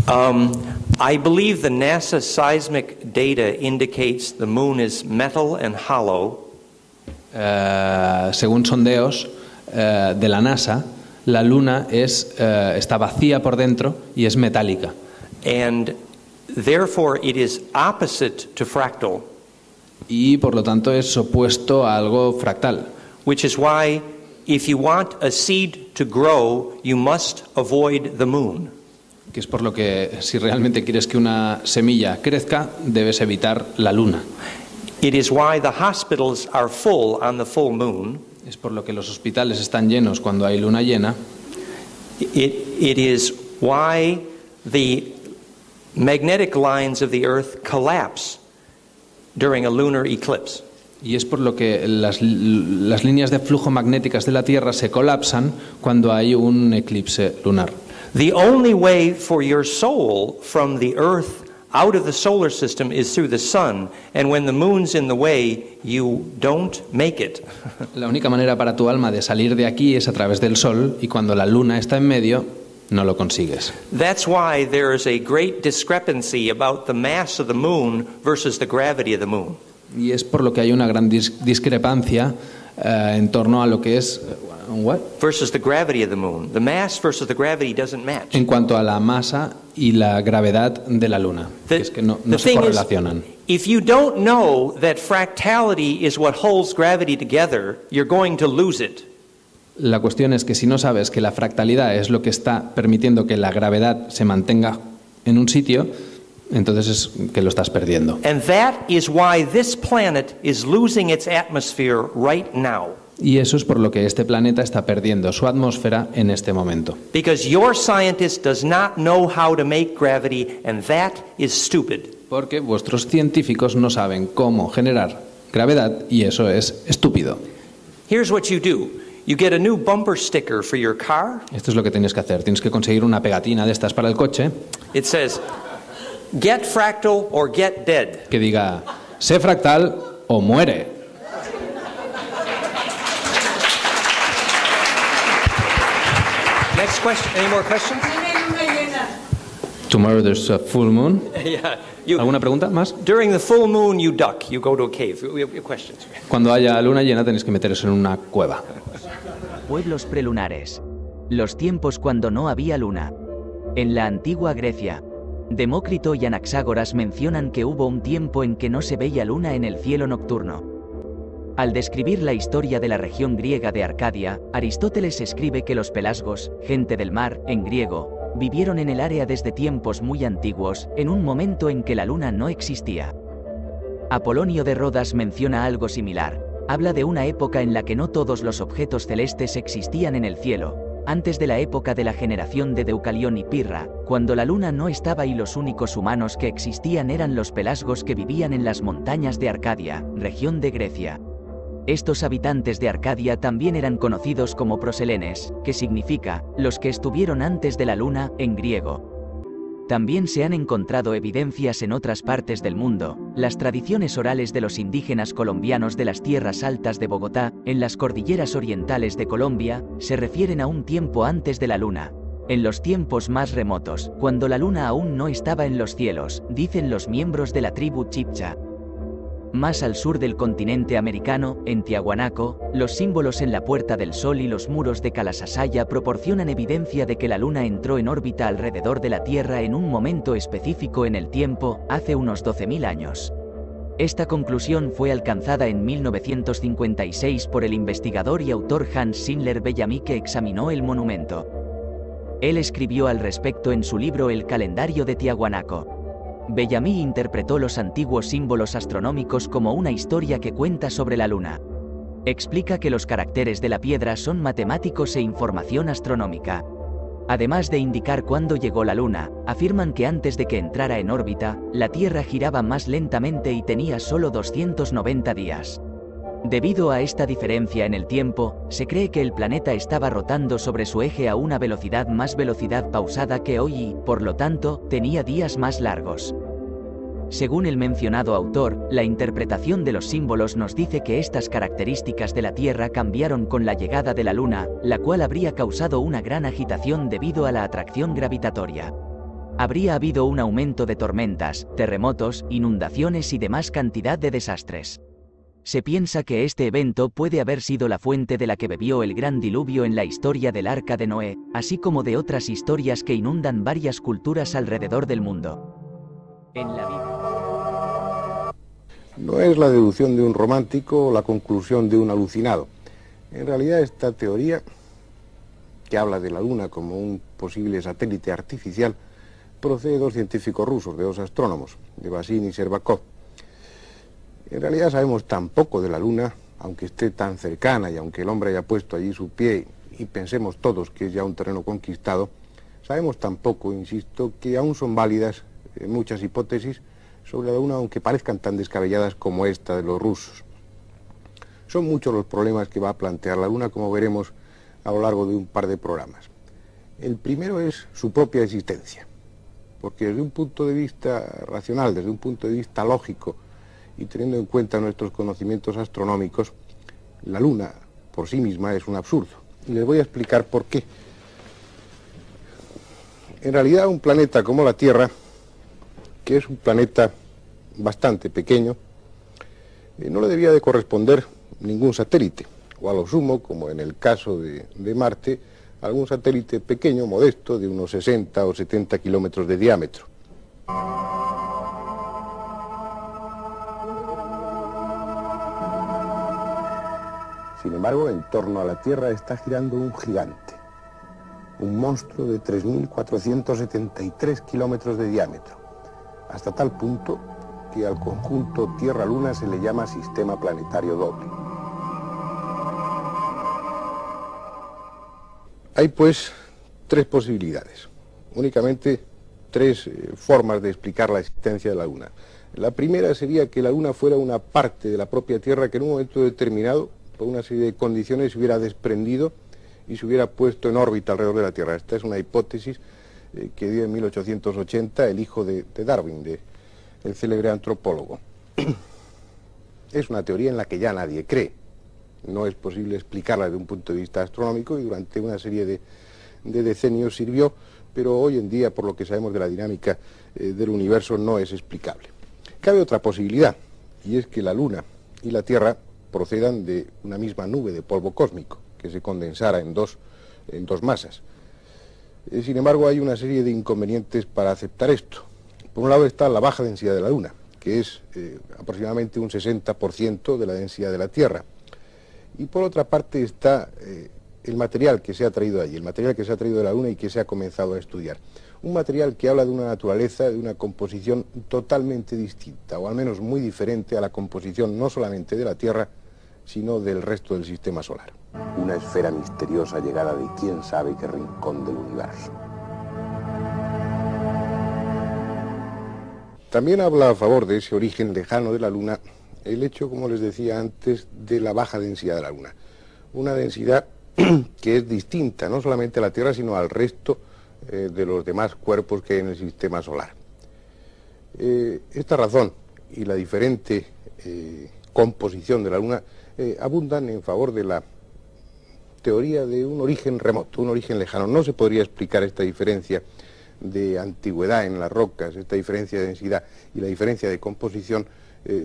I believe the NASA seismic data indicates the moon is metal and hollow. Según sondeos de la NASA, la Luna está vacía por dentro y es metálica. And therefore it is opposite to fractal. Y por lo tanto es opuesto a algo fractal. Which is why if you want a seed to grow, you must avoid the moon. Que es por lo que si realmente quieres que una semilla crezca, debes evitar la Luna. It is why the hospitals are full on the full moon. Es por lo que los hospitales están llenos cuando hay luna llena. It is why the magnetic lines of the earth collapse during a lunar eclipse. Y es por lo que las líneas de flujo magnéticas de la Tierra se colapsan cuando hay un eclipse lunar. The only way for your soul from the earth out of the solar system is through the sun, and when the moon's in the way, you don't make it. La única manera para tu alma de salir de aquí es a través del sol, y cuando la luna está en medio, no lo consigues. That's why there is a great discrepancy about the mass of the moon versus the gravity of the moon. Y es por lo que hay una gran discrepancia en torno a lo que es what? Versus the gravity of the moon. The mass versus the gravity doesn't match. En cuanto a la masa y la gravedad de la luna, que es que no se correlacionan. If you don't know that fractality is what holds gravity together, you're going to lose it. La cuestión es que si no sabes que la fractalidad es lo que está permitiendo que la gravedad se mantenga en un sitio, entonces es que lo estás perdiendo. And that is why this planet is losing its atmosphere right now. Y eso es por lo que este planeta está perdiendo su atmósfera en este momento. Because your scientist does not know how to make gravity, and that is stupid. Porque vuestros científicos no saben cómo generar gravedad y eso es estúpido. Here's what you do. You get a new bumper sticker for your car. Esto es lo que tienes que hacer. Tienes que conseguir una pegatina de estas para el coche. It says, "Get fractal or get dead." Que diga, sé fractal o muere. Next question. Any more questions? Tomorrow there's a full moon. Yeah. ¿Alguna pregunta más? During the full moon you duck. You go to a cave. We have questions. Cuando haya luna llena tenéis que meteros en una cueva. Pueblos prelunares. Los tiempos cuando no había luna. En la antigua Grecia, Demócrito y Anaxágoras mencionan que hubo un tiempo en que no se veía luna en el cielo nocturno. Al describir la historia de la región griega de Arcadia, Aristóteles escribe que los pelasgos, gente del mar, en griego, vivieron en el área desde tiempos muy antiguos, en un momento en que la luna no existía. Apolonio de Rodas menciona algo similar. Habla de una época en la que no todos los objetos celestes existían en el cielo, antes de la época de la generación de Deucalión y Pirra, cuando la luna no estaba y los únicos humanos que existían eran los pelasgos que vivían en las montañas de Arcadia, región de Grecia. Estos habitantes de Arcadia también eran conocidos como proselenes, que significa, los que estuvieron antes de la luna, en griego. También se han encontrado evidencias en otras partes del mundo. Las tradiciones orales de los indígenas colombianos de las tierras altas de Bogotá, en las cordilleras orientales de Colombia, se refieren a un tiempo antes de la luna. En los tiempos más remotos, cuando la luna aún no estaba en los cielos, dicen los miembros de la tribu Chibcha. Más al sur del continente americano, en Tiahuanaco, los símbolos en la Puerta del Sol y los muros de Calasasaya proporcionan evidencia de que la Luna entró en órbita alrededor de la Tierra en un momento específico en el tiempo, hace unos 12.000 años. Esta conclusión fue alcanzada en 1956 por el investigador y autor Hans Schindler Bellamy, que examinó el monumento. Él escribió al respecto en su libro El calendario de Tiahuanaco. Bellamy interpretó los antiguos símbolos astronómicos como una historia que cuenta sobre la luna. Explica que los caracteres de la piedra son matemáticos e información astronómica. Además de indicar cuándo llegó la luna, afirman que antes de que entrara en órbita, la Tierra giraba más lentamente y tenía solo 290 días. Debido a esta diferencia en el tiempo, se cree que el planeta estaba rotando sobre su eje a una velocidad pausada que hoy y, por lo tanto, tenía días más largos. Según el mencionado autor, la interpretación de los símbolos nos dice que estas características de la Tierra cambiaron con la llegada de la Luna, la cual habría causado una gran agitación debido a la atracción gravitatoria. habría habido un aumento de tormentas, terremotos, inundaciones y demás cantidad de desastres. Se piensa que este evento puede haber sido la fuente de la que bebió el gran diluvio en la historia del Arca de Noé, así como de otras historias que inundan varias culturas alrededor del mundo. En la Biblia. No es la deducción de un romántico o la conclusión de un alucinado. En realidad esta teoría, que habla de la Luna como un posible satélite artificial, procede de dos científicos rusos, de dos astrónomos, de Basin y Sherbakov. En realidad sabemos tan poco de la Luna, aunque esté tan cercana y aunque el hombre haya puesto allí su pie y pensemos todos que es ya un terreno conquistado, sabemos tan poco, insisto, que aún son válidas muchas hipótesis sobre la Luna, aunque parezcan tan descabelladas como esta de los rusos. Son muchos los problemas que va a plantear la Luna, como veremos a lo largo de un par de programas. El primero es su propia existencia, porque desde un punto de vista racional, desde un punto de vista lógico, y teniendo en cuenta nuestros conocimientos astronómicos, la Luna por sí misma es un absurdo. Y les voy a explicar por qué. En realidad un planeta como la Tierra, que es un planeta bastante pequeño, no le debía de corresponder ningún satélite, o a lo sumo, como en el caso de Marte, algún satélite pequeño, modesto, de unos 60 o 70 kilómetros de diámetro. Sin embargo, en torno a la Tierra está girando un gigante, un monstruo de 3.473 kilómetros de diámetro, hasta tal punto que al conjunto Tierra-Luna se le llama sistema planetario doble. Hay pues tres posibilidades, únicamente tres formas de explicar la existencia de la Luna. La primera sería que la Luna fuera una parte de la propia Tierra que en un momento determinado, por una serie de condiciones, se hubiera desprendido y se hubiera puesto en órbita alrededor de la Tierra. Esta es una hipótesis que dio en 1880 el hijo de Darwin, el célebre antropólogo. Es una teoría en la que ya nadie cree. No es posible explicarla desde un punto de vista astronómico y durante una serie de decenios sirvió, pero hoy en día, por lo que sabemos de la dinámica del universo, no es explicable. Cabe otra posibilidad, y es que la Luna y la Tierra procedan de una misma nube de polvo cósmico, que se condensara en dos masas. Sin embargo, hay una serie de inconvenientes para aceptar esto. Por un lado está la baja densidad de la Luna, que es aproximadamente un 60% de la densidad de la Tierra. Y por otra parte está el material que se ha traído allí, el material que se ha traído de la Luna y que se ha comenzado a estudiar. Un material que habla de una naturaleza, de una composición totalmente distinta, o al menos muy diferente a la composición no solamente de la Tierra, sino del resto del sistema solar. Una esfera misteriosa llegada de quién sabe qué rincón del universo. También habla a favor de ese origen lejano de la Luna el hecho, como les decía antes, de la baja densidad de la Luna. Una densidad que es distinta no solamente a la Tierra, sino al resto de los demás cuerpos que hay en el sistema solar. Esta razón y la diferente composición de la Luna abundan en favor de la teoría de un origen remoto, un origen lejano. No se podría explicar esta diferencia de antigüedad en las rocas, esta diferencia de densidad y la diferencia de composición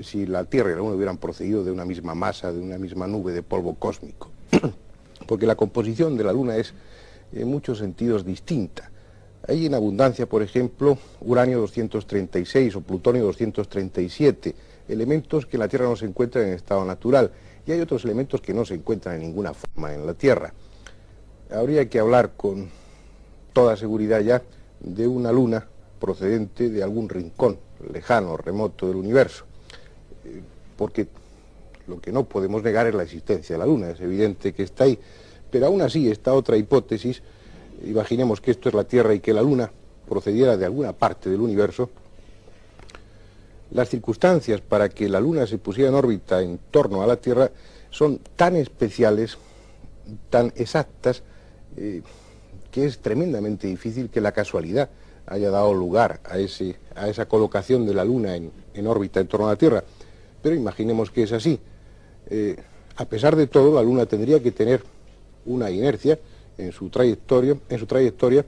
si la Tierra y la Luna hubieran procedido de una misma masa, de una misma nube de polvo cósmico. Porque la composición de la Luna es en muchos sentidos distinta. Hay en abundancia, por ejemplo, uranio 236 o plutonio 237, elementos que en la Tierra no se encuentran en estado natural, y hay otros elementos que no se encuentran en ninguna forma en la Tierra. Habría que hablar con toda seguridad ya de una Luna procedente de algún rincón lejano, remoto del universo, porque lo que no podemos negar es la existencia de la Luna, es evidente que está ahí, pero aún así esta otra hipótesis, imaginemos que esto es la Tierra y que la Luna procediera de alguna parte del universo, las circunstancias para que la Luna se pusiera en órbita en torno a la Tierra son tan especiales, tan exactas, que es tremendamente difícil que la casualidad haya dado lugar a esa colocación de la Luna en órbita en torno a la Tierra. Pero imaginemos que es así. A pesar de todo, la Luna tendría que tener una inercia en su trayectoria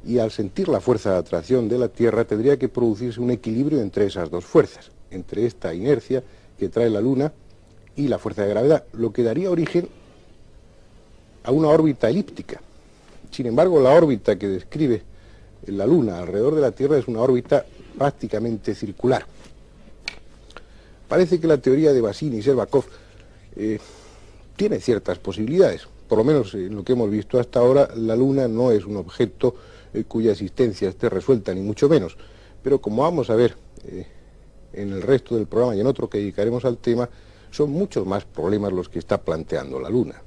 y al sentir la fuerza de atracción de la Tierra tendría que producirse un equilibrio entre esas dos fuerzas, entre esta inercia que trae la Luna y la fuerza de gravedad, lo que daría origen a una órbita elíptica. Sin embargo, la órbita que describe la Luna alrededor de la Tierra es una órbita prácticamente circular. Parece que la teoría de Bassin y Shcherbakov tiene ciertas posibilidades. Por lo menos en lo que hemos visto hasta ahora, la Luna no es un objeto cuya existencia esté resuelta, ni mucho menos. Pero como vamos a ver en el resto del programa y en otro que dedicaremos al tema, son muchos más problemas los que está planteando la Luna.